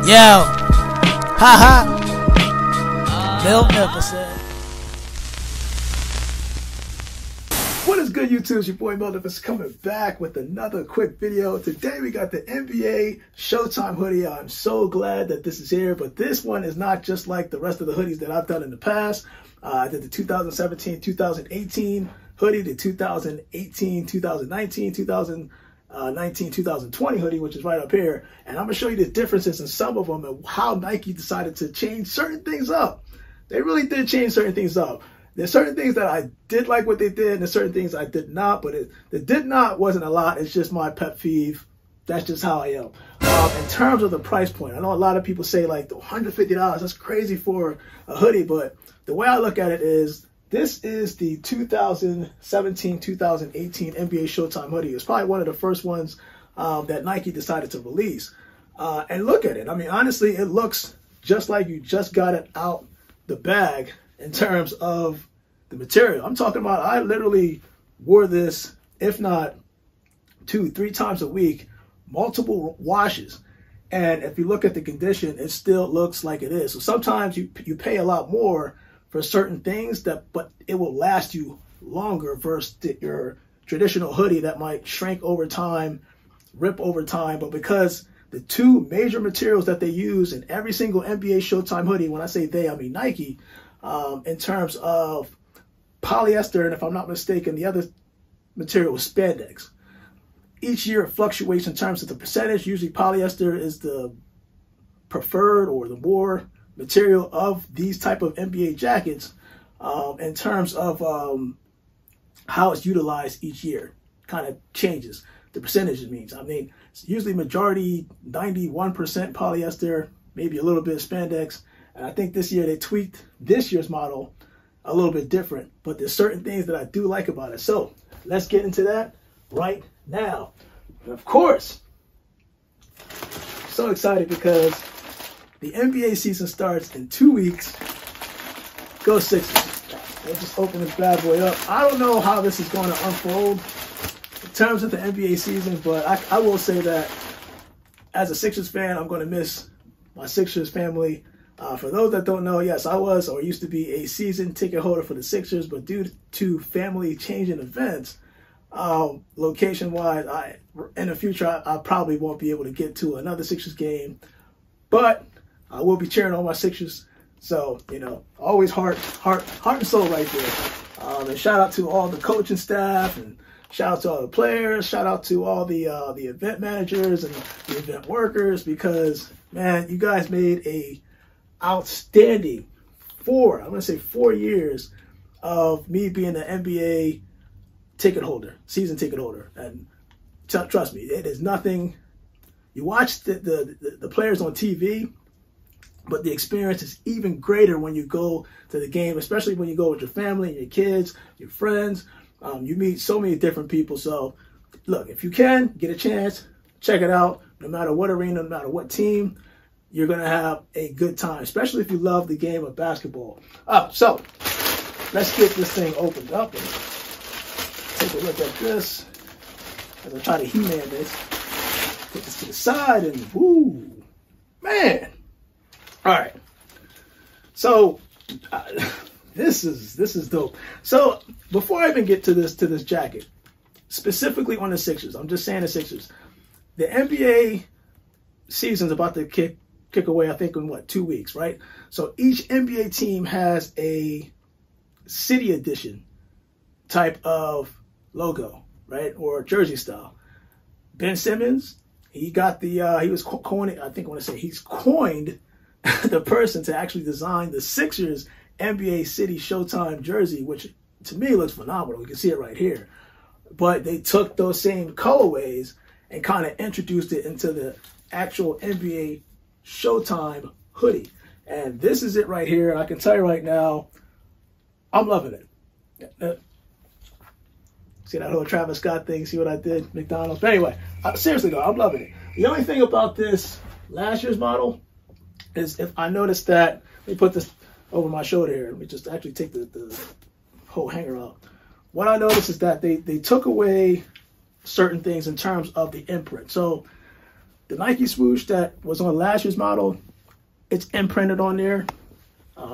Yo, haha. Bill never said. What is good, YouTube? It's your boy Mildivis coming back with another quick video. Today we got the NBA Showtime hoodie. I'm so glad that this is here, but this one is not just like the rest of the hoodies that I've done in the past. I did the 2017, 2018 hoodie, the 2018, 2019, 2019, 2020 hoodie, which is right up here. And I'm going to show you the differences in some of them and how Nike decided to change certain things up. They really did change certain things up. There's certain things that I did like what they did, and there's certain things I did not, but the did not wasn't a lot. It's just my pet peeve. That's just how I am. In terms of the price point, I know a lot of people say like $150, that's crazy for a hoodie, but the way I look at it is this is the 2017-2018 NBA Showtime hoodie. It's probably one of the first ones that Nike decided to release. And look at it. I mean, honestly, it looks just like you just got it out the bag in terms of the material. I'm talking about, I literally wore this, if not 2-3 times a week, multiple washes. And if you look at the condition, it still looks like it is. So sometimes you pay a lot more for certain things, but it will last you longer versus your traditional hoodie that might shrink over time, rip over time. But because the two major materials that they use in every single NBA Showtime hoodie, when I say they, I mean Nike, in terms of polyester, and if I'm not mistaken, the other material was spandex. Each year it fluctuates in terms of the percentage. Usually polyester is the preferred or the more material of these type of NBA jackets in terms of how it's utilized each year. Kind of changes. The percentage it means. I mean, it's usually majority 91% polyester, maybe a little bit of spandex. And I think this year they tweaked this year's model a little bit different, but there's certain things that I do like about it. So let's get into that right now. And of course, so excited because the NBA season starts in 2 weeks. Go Sixers. Let's just open this bad boy up. I don't know how this is going to unfold in terms of the NBA season, but I will say that as a Sixers fan, I'm going to miss my Sixers family. For those that don't know, yes, I was or used to be a season ticket holder for the Sixers, but due to family changing events, location-wise, in the future, I probably won't be able to get to another Sixers game, but I will be cheering on my Sixers. So, you know, always heart and soul right there. And shout out to all the coaching staff, and shout out to all the players, shout out to all the event managers and the event workers, because, man, you guys made a outstanding 4 years of me being an NBA ticket holder, season ticket holder. And trust me, it is nothing. You watch the players on TV, but the experience is even greater when you go to the game, especially when you go with your family and your kids, your friends. You meet so many different people. So look, if you can get a chance, check it out. No matter what arena, no matter what team, you're going to have a good time, especially if you love the game of basketball. So let's get this thing opened up and take a look at this as I try to He-Man this. Put this to the side and woo, man. All right. So this is dope. So before I even get to this jacket, specifically on the Sixers, I'm just saying the Sixers. The NBA season's about to kick away, I think, in what, 2 weeks, right? So each NBA team has a city edition type of logo, right? Or jersey style. Ben Simmons, he got the, he was coined, I think I want to say he's coined the person to actually design the Sixers NBA City Showtime jersey, which to me looks phenomenal. You can see it right here. But they took those same colorways and kind of introduced it into the actual NBA Showtime hoodie. And this is it right here. I can tell you right now, I'm loving it. See that whole Travis Scott thing? See what I did? McDonald's. But anyway, seriously though, I'm loving it. The only thing about this last year's model is if I noticed that, let me put this over my shoulder here. Let me just actually take the whole hanger out. What I noticed is that they took away certain things in terms of the imprint. So The Nike swoosh that was on last year's model, it's imprinted on there.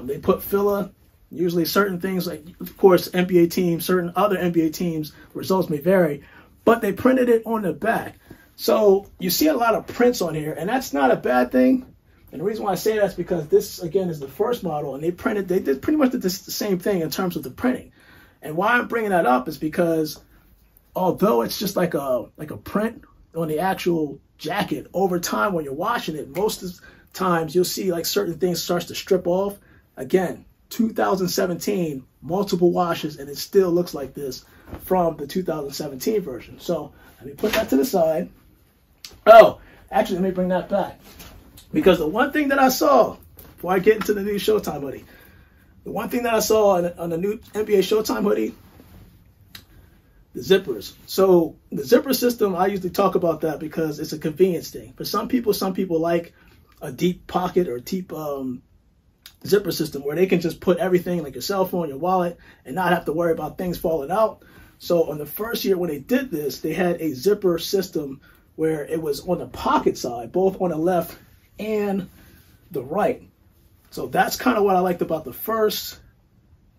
They put filler. Usually certain things, like, of course, NBA teams, certain other NBA teams, results may vary, but they printed it on the back. So you see a lot of prints on here, and that's not a bad thing. And the reason why I say that is because this, again, is the first model, and they did pretty much the same thing in terms of the printing. And why I'm bringing that up is because although it's just like a print on the actual jacket, over time when you're washing it, most of the times you'll see like certain things starts to strip off. Again, 2017, multiple washes, and it still looks like this from the 2017 version. So let me put that to the side. Oh, actually, let me bring that back. Because the one thing that I saw, before I get into the new Showtime hoodie, the one thing that I saw on the new NBA Showtime hoodie, the zippers. So the zipper system, I usually talk about that because it's a convenience thing. For some people like a deep pocket or deep zipper system where they can just put everything, like your cell phone, your wallet, and not have to worry about things falling out. So on the first year when they did this, they had a zipper system where it was on the pocket side, both on the left and the right. So that's kind of what I liked about the first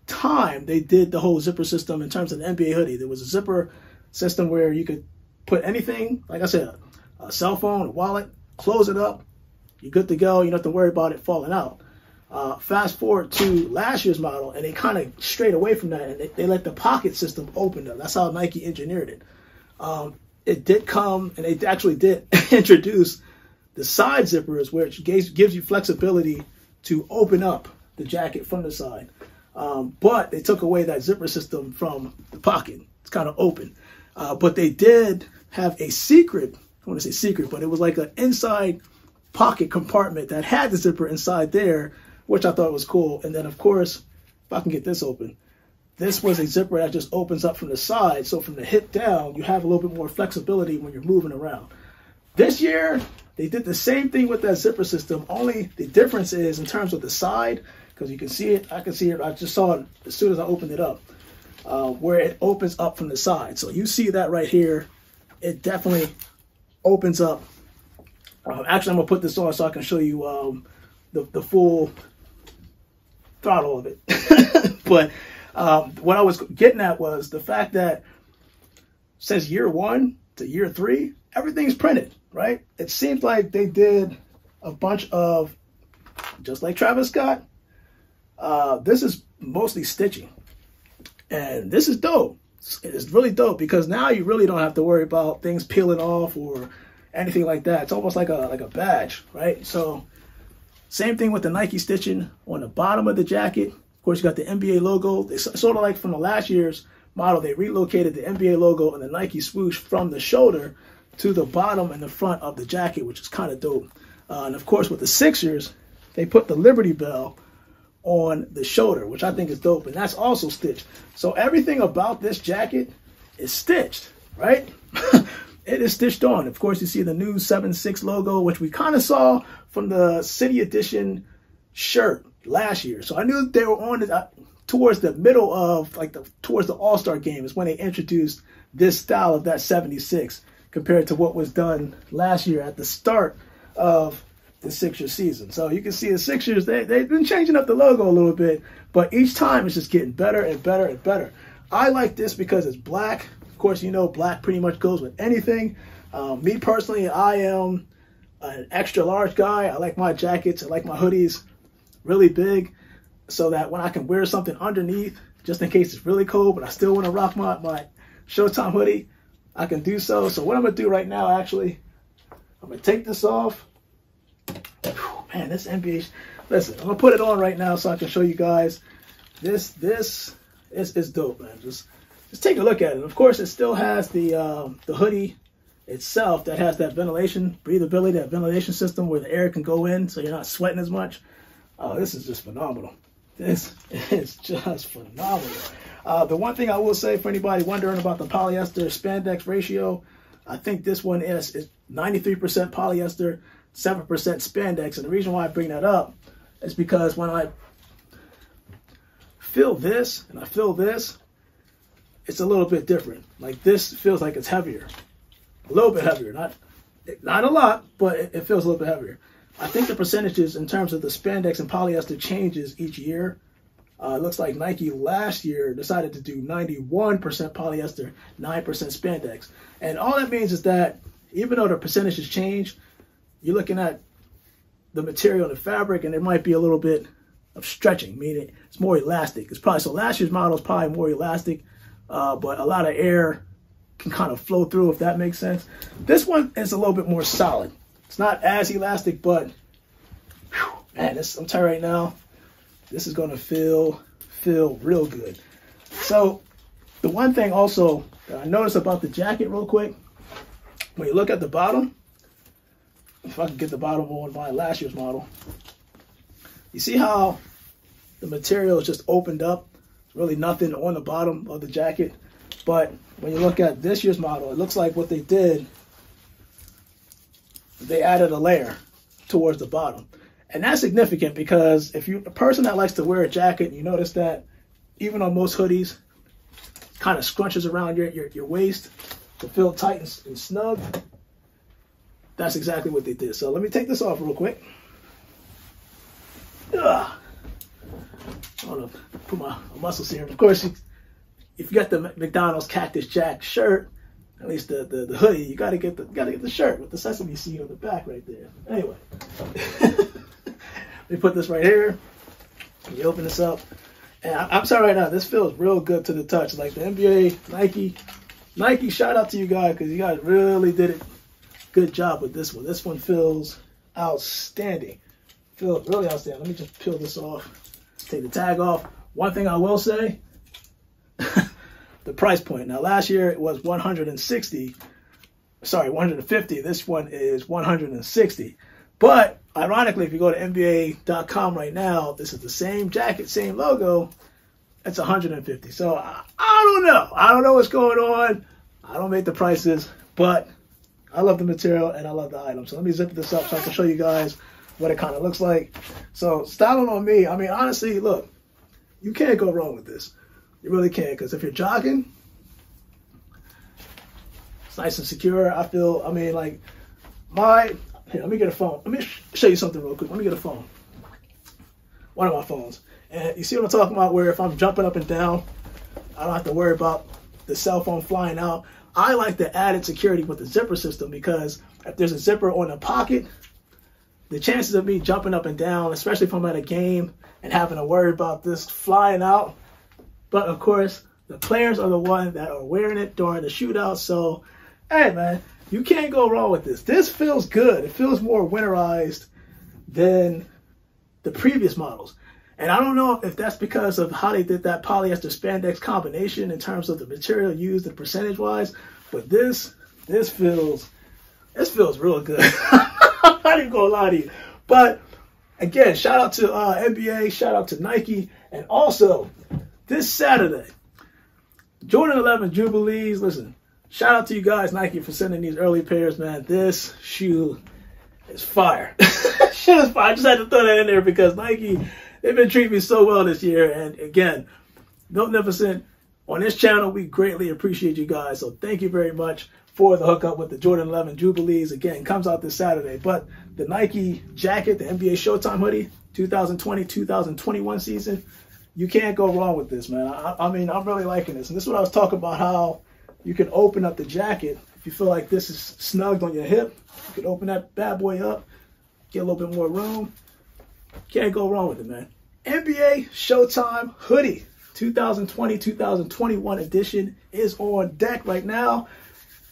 time they did the whole zipper system in terms of the NBA hoodie. There was a zipper system where you could put anything, like I said, a cell phone, a wallet, close it up, you're good to go. You don't have to worry about it falling out. Fast forward to last year's model, and they kind of strayed away from that, and they let the pocket system open up. That's how Nike engineered it. It did come, and they actually did introduce the side zippers, which gives you flexibility to open up the jacket from the side. But they took away that zipper system from the pocket. It's kind of open. But they did have a secret, I want to say secret, but it was like an inside pocket compartment that had the zipper inside there, which I thought was cool. And then, of course, if I can get this open, this was a zipper that just opens up from the side. So from the hip down, you have a little bit more flexibility when you're moving around. This year, they did the same thing with that zipper system, only the difference is in terms of the side, because you can see it, I can see it, I just saw it as soon as I opened it up, where it opens up from the side. So you see that right here, it definitely opens up. Actually, I'm going to put this on so I can show you the full throttle of it. But what I was getting at was the fact that since year 1 to year 3, everything's printed, right? It seems like they did a bunch of, just like Travis Scott, this is mostly stitching. And this is dope. It's really dope because now you really don't have to worry about things peeling off or anything like that. It's almost like a badge, right? So same thing with the Nike stitching on the bottom of the jacket. Of course, you got the NBA logo. It's sort of like from the last year's model, they relocated the NBA logo and the Nike swoosh from the shoulder to the bottom and the front of the jacket, which is kind of dope. And of course, with the Sixers, they put the Liberty Bell on the shoulder, which I think is dope, and that's also stitched. So everything about this jacket is stitched, right? It is stitched on. Of course, you see the new 7-6 logo, which we kind of saw from the City Edition shirt last year. So I knew they were on it towards the middle of, towards the All-Star game is when they introduced this style of that 76 compared to what was done last year at the start of the Sixers season. So you can see the Sixers, they've been changing up the logo a little bit, but each time it's just getting better and better and better. I like this because it's black. Of course, you know, black pretty much goes with anything. Me personally, I am an extra large guy. I like my jackets, I like my hoodies really big so that when I can wear something underneath, just in case it's really cold, but I still want to rock my Showtime hoodie, I can do so. So what I'm going to do right now, actually, I'm going to take this off. Man, this NBA, listen, I'm going to put it on right now so I can show you guys. This is dope, man. Just take a look at it. Of course, it still has the hoodie itself that has that ventilation, breathability, that ventilation system where the air can go in so you're not sweating as much. Oh, this is just phenomenal. This is just phenomenal. The one thing I will say for anybody wondering about the polyester spandex ratio, I think this one is 93% polyester, 7% spandex. And the reason why I bring that up is because when I feel this and I feel this, it's a little bit different. Like this feels like it's heavier, a little bit heavier, not Not a lot, but it feels a little bit heavier. I think the percentages in terms of the spandex and polyester changes each year. It looks like Nike last year decided to do 91% polyester, 9% spandex. And all that means is that even though the percentages change, you're looking at the material and the fabric, and there might be a little bit of stretching, meaning it's more elastic. It's probably, so last year's model is probably more elastic, but a lot of air can kind of flow through, if that makes sense. This one is a little bit more solid. It's not as elastic, but whew, man, I'm telling you right now, this is going to feel real good. So the one thing also that I noticed about the jacket real quick, when you look at the bottom, if I can get the bottom on my last year's model, you see how the material is just opened up? There's really nothing on the bottom of the jacket. But when you look at this year's model, it looks like what they did, they added a layer towards the bottom. And that's significant because if you're a person that likes to wear a jacket, you notice that even on most hoodies, kind of scrunches around your waist to feel tight and snug. That's exactly what they did. So let me take this off real quick. I want to put my muscles here. Of course, if you got the McDonald's Cactus Jack shirt, at least the hoodie, you gotta get the shirt with the sesame seed on the back right there. Anyway, let me put this right here. You open this up, and I'm sorry right now, this feels real good to the touch. Like the NBA, Nike, shout out to you guys because you guys really did it. Good job with this one. This one feels outstanding. Feels really outstanding. Let me just peel this off. Take the tag off. One thing I will say, the price point. Now last year it was 150. This one is 160. But ironically, if you go to NBA.com right now, this is the same jacket, same logo. It's 150. So I don't know. I don't know what's going on. I don't make the prices, but I love the material and I love the item. So let me zip this up so I can show you guys what it kind of looks like. So styling on me, I mean, honestly, look, you can't go wrong with this. You really can't, because if you're jogging, it's nice and secure. I feel, I mean, like here, let me get a phone. Let me show you something real quick. Let me get a phone. One of my phones. And you see what I'm talking about, where if I'm jumping up and down, I don't have to worry about the cell phone flying out. I like the added security with the zipper system, because if there's a zipper on the pocket, the chances of me jumping up and down, especially if I'm at a game and having to worry about this flying out. But of course, the players are the ones that are wearing it during the shootout. So, hey man, you can't go wrong with this. This feels good. It feels more winterized than the previous models. And I don't know if that's because of how they did that polyester spandex combination in terms of the material used and percentage wise, but this feels real good. I'm not even gonna lie to you. But again, shout out to NBA, shout out to Nike, and also this Saturday, Jordan 11 Jubilees. Listen, shout out to you guys, Nike, for sending these early pairs, man. This shoe is fire. Shit is fire. I just had to throw that in there because Nike, they've been treating me so well this year. And again, Magnificent, on this channel, we greatly appreciate you guys. So thank you very much for the hookup with the Jordan 11 Jubilees. Again, comes out this Saturday. But the Nike jacket, the NBA Showtime Hoodie, 2020-2021 season, you can't go wrong with this, man. I mean, I'm really liking this. And this is what I was talking about, how you can open up the jacket. If you feel like this is snugged on your hip, you can open that bad boy up, get a little bit more room. Can't go wrong with it, man. NBA Showtime Hoodie, 2020-2021 edition is on deck right now.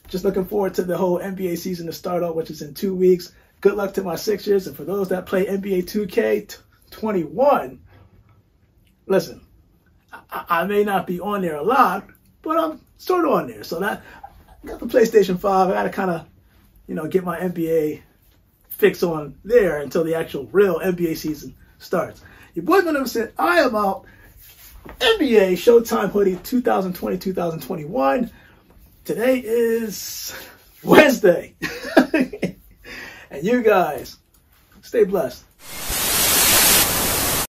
Just looking forward to the whole NBA season to start up, which is in 2 weeks. Good luck to my Sixers. And for those that play NBA 2K21, listen, I may not be on there a lot, but I'm sort of on there. So that I got the PlayStation 5. I got to kind of, get my NBA fix on there until the actual real NBA season starts. Your boy Magnificent, I am out. NBA Showtime Hoodie 2020-2021. Today is Wednesday. And you guys, stay blessed.